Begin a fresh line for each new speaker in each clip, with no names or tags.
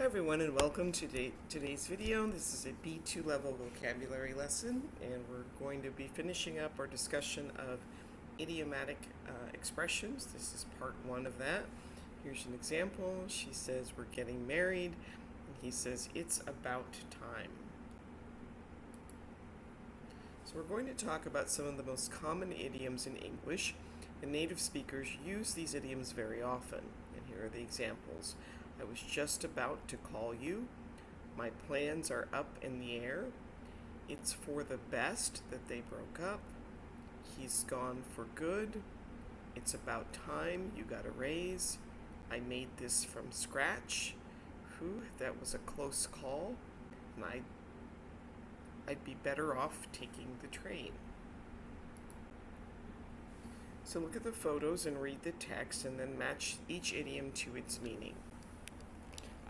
everyone, and welcome to today's video. This is a B2 level vocabulary lesson, and we're going to be finishing up our discussion of idiomatic expressions. This is part one of that. Here's an example. She says, "We're getting married," and he says, "It's about time." So we're going to talk about some of the most common idioms in English, and native speakers use these idioms very often. And here are the examples. I was just about to call you. My plans are up in the air. It's for the best that they broke up. He's gone for good. It's about time you got a raise. I made this from scratch. Whew, that was a close call. And I'd be better off taking the train. So look at the photos and read the text and then match each idiom to its meaning.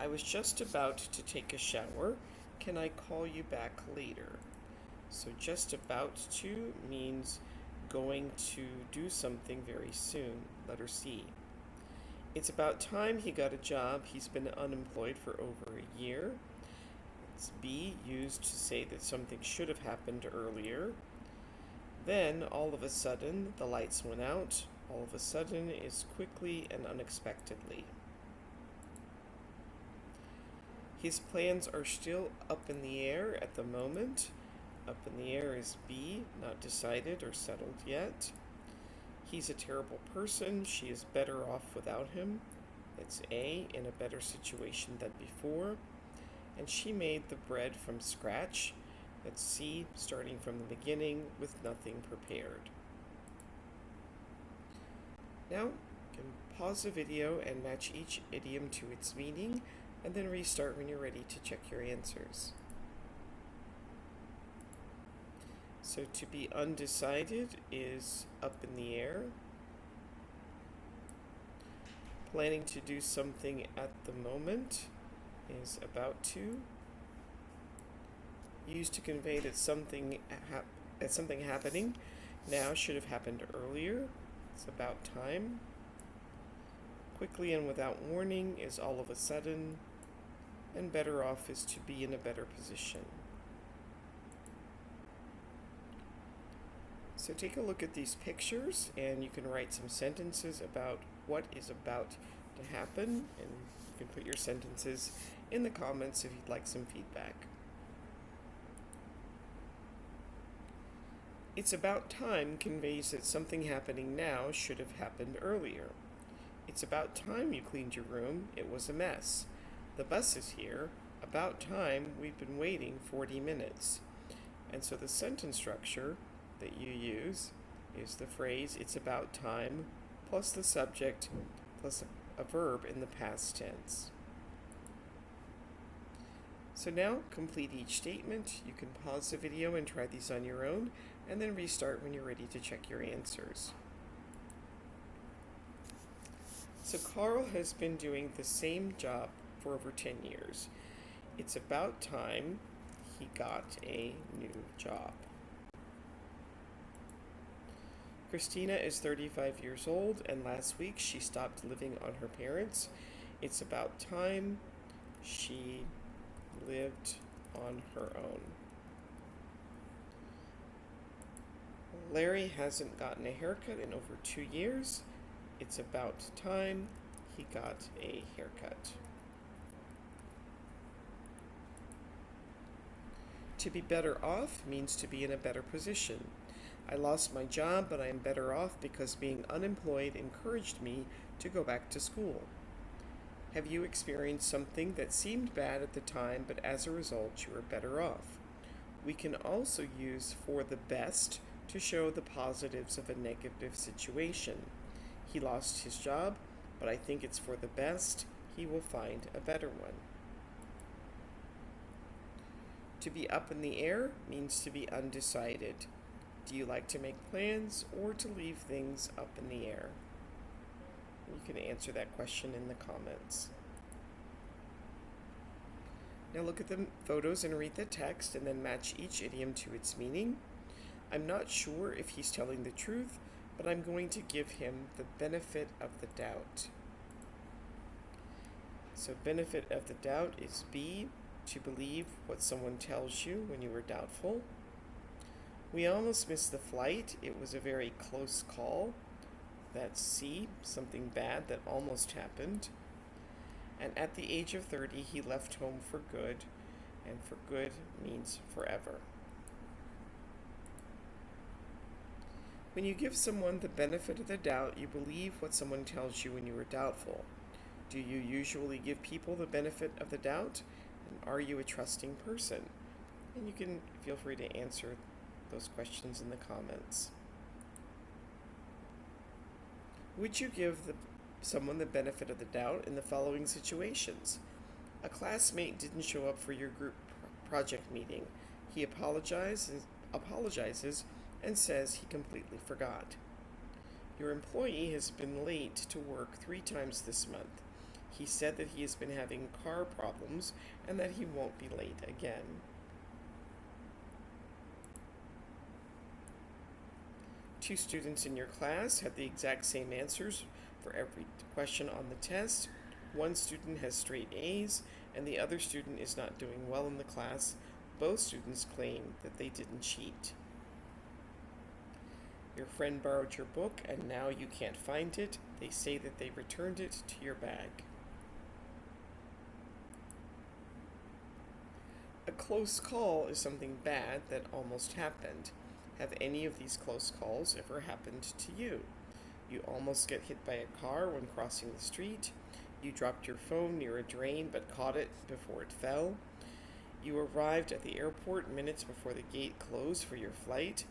I was just about to take a shower. Can I call you back later? So just about to means going to do something very soon. Letter C. It's about time he got a job. He's been unemployed for over a year. It's B, used to say that something should have happened earlier. Then, all of a sudden, the lights went out. All of a sudden is quickly and unexpectedly. His plans are still up in the air at the moment. Up in the air is B, not decided or settled yet. He's a terrible person. She is better off without him. It's A, in a better situation than before. And she made the bread from scratch. That's C, starting from the beginning with nothing prepared. Now, you can pause the video and match each idiom to its meaning, and then restart when you're ready to check your answers. So to be undecided is up in the air. Planning to do something at the moment is about to. Used to convey that something happening now should have happened earlier. It's about time. Quickly and without warning is all of a sudden, and better off is to be in a better position. So take a look at these pictures, and you can write some sentences about what is about to happen, and you can put your sentences in the comments if you'd like some feedback. It's about time conveys that something happening now should have happened earlier. It's about time you cleaned your room. It was a mess. The bus is here. About time. We've been waiting 40 minutes. And so the sentence structure that you use is the phrase, it's about time, plus the subject, plus a verb in the past tense. So now, complete each statement. You can pause the video and try these on your own, and then restart when you're ready to check your answers. So Carl has been doing the same job for over 10 years. It's about time he got a new job. Christina is 35 years old, and last week she stopped living on her parents. It's about time she lived on her own. Larry hasn't gotten a haircut in over 2 years. It's about time he got a haircut. To be better off means to be in a better position. I lost my job, but I am better off because being unemployed encouraged me to go back to school. Have you experienced something that seemed bad at the time, but as a result you are better off? We can also use for the best to show the positives of a negative situation. He lost his job, but I think it's for the best. He will find a better one. To be up in the air means to be undecided. Do you like to make plans or to leave things up in the air? You can answer that question in the comments. Now look at the photos and read the text, and then match each idiom to its meaning. I'm not sure if he's telling the truth, but I'm going to give him the benefit of the doubt. So benefit of the doubt is B, to believe what someone tells you when you are doubtful. We almost missed the flight. It was a very close call. That's C, something bad that almost happened. And at the age of 30, he left home for good, and for good means forever. When you give someone the benefit of the doubt, you believe what someone tells you when you are doubtful. Do you usually give people the benefit of the doubt? And are you a trusting person? And you can feel free to answer those questions in the comments. Would you give someone the benefit of the doubt in the following situations? A classmate didn't show up for your group project meeting. He apologizes and says he completely forgot. Your employee has been late to work 3 times this month. He said that he has been having car problems and that he won't be late again. Two students in your class had the exact same answers for every question on the test. One student has straight A's and the other student is not doing well in the class. Both students claim that they didn't cheat. Your friend borrowed your book and now you can't find it. They say that they returned it to your bag. A close call is something bad that almost happened. Have any of these close calls ever happened to you? You almost get hit by a car when crossing the street. You dropped your phone near a drain but caught it before it fell. You arrived at the airport minutes before the gate closed for your flight.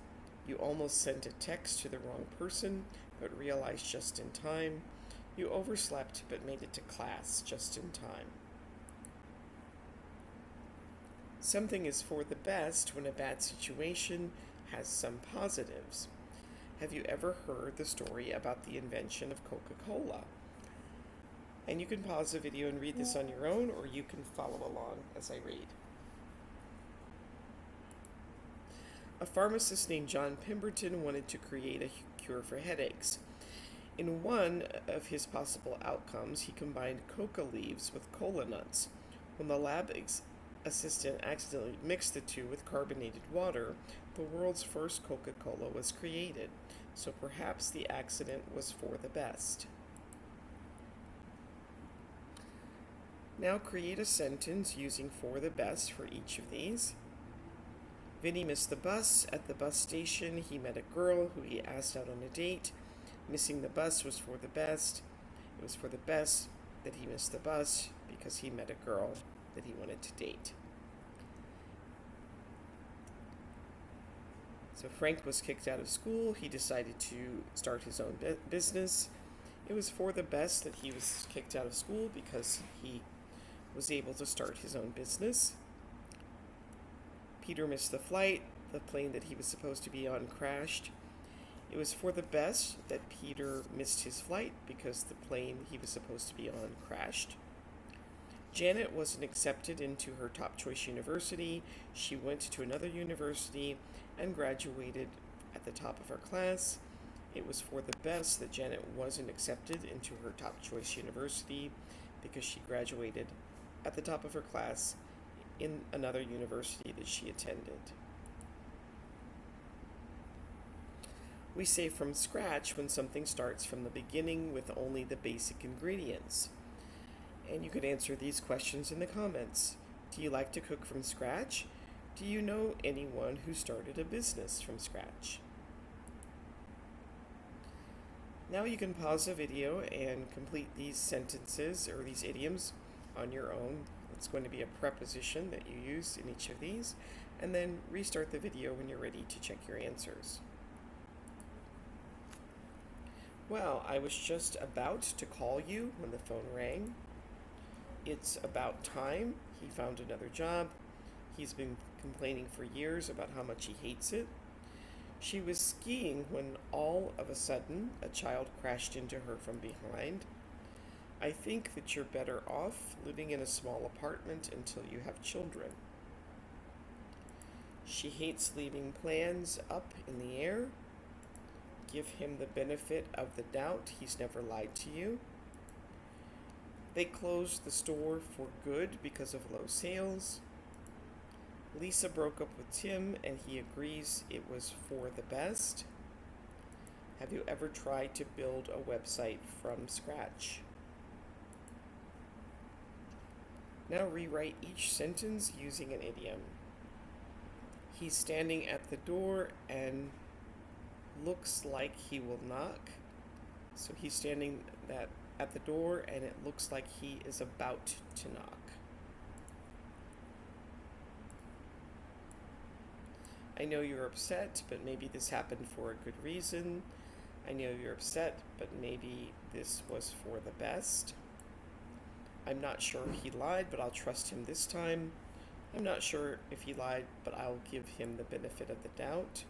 You almost sent a text to the wrong person but realized just in time. You overslept but made it to class just in time. Something is for the best when a bad situation has some positives. Have you ever heard the story about the invention of Coca-Cola? And you can pause the video and read this on your own, or you can follow along as I read. A pharmacist named John Pemberton wanted to create a cure for headaches. In one of his possible outcomes, he combined coca leaves with cola nuts. When the lab assistant accidentally mixed the two with carbonated water, the world's first Coca-Cola was created. So perhaps the accident was for the best. Now create a sentence using for the best for each of these. Vinny missed the bus. At the bus station, he met a girl who he asked out on a date. Missing the bus was for the best. It was for the best that he missed the bus because he met a girl that he wanted to date. So Frank was kicked out of school. He decided to start his own business. It was for the best that he was kicked out of school because he was able to start his own business. Peter missed the flight. The plane that he was supposed to be on crashed. It was for the best that Peter missed his flight because the plane he was supposed to be on crashed. Janet wasn't accepted into her top choice university. She went to another university and graduated at the top of her class. It was for the best that Janet wasn't accepted into her top choice university because she graduated at the top of her class in another university that she attended. We say from scratch when something starts from the beginning with only the basic ingredients. And you could answer these questions in the comments. Do you like to cook from scratch? Do you know anyone who started a business from scratch? Now you can pause the video and complete these sentences or these idioms on your own. It's going to be a preposition that you use in each of these, and then restart the video when you're ready to check your answers. Well, I was just about to call you when the phone rang. It's about time. He found another job. He's been complaining for years about how much he hates it. She was skiing when all of a sudden a child crashed into her from behind. I think that you're better off living in a small apartment until you have children. She hates leaving plans up in the air. Give him the benefit of the doubt. He's never lied to you. They closed the store for good because of low sales. Lisa broke up with Tim and he agrees it was for the best. Have you ever tried to build a website from scratch? Now rewrite each sentence using an idiom. He's standing at the door and looks like he will knock. So he's standing at the door and it looks like he is about to knock. I know you're upset, but maybe this happened for a good reason. I know you're upset, but maybe this was for the best. I'm not sure if he lied, but I'll trust him this time. I'm not sure if he lied, but I'll give him the benefit of the doubt.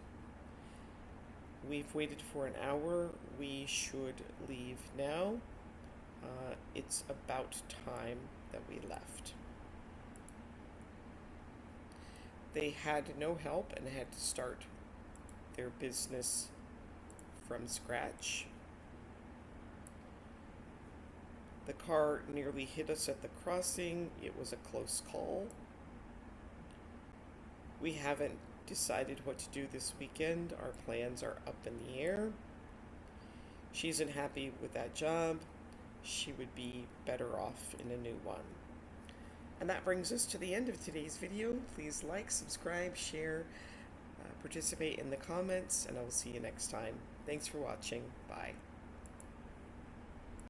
We've waited for an hour. We should leave now. It's about time that we left. They had no help and had to start their business from scratch. The car nearly hit us at the crossing. It was a close call. We haven't decided what to do this weekend. Our plans are up in the air. She isn't happy with that job. She would be better off in a new one. And that brings us to the end of today's video. Please like, subscribe, share, participate in the comments, and I will see you next time. Thanks for watching. Bye.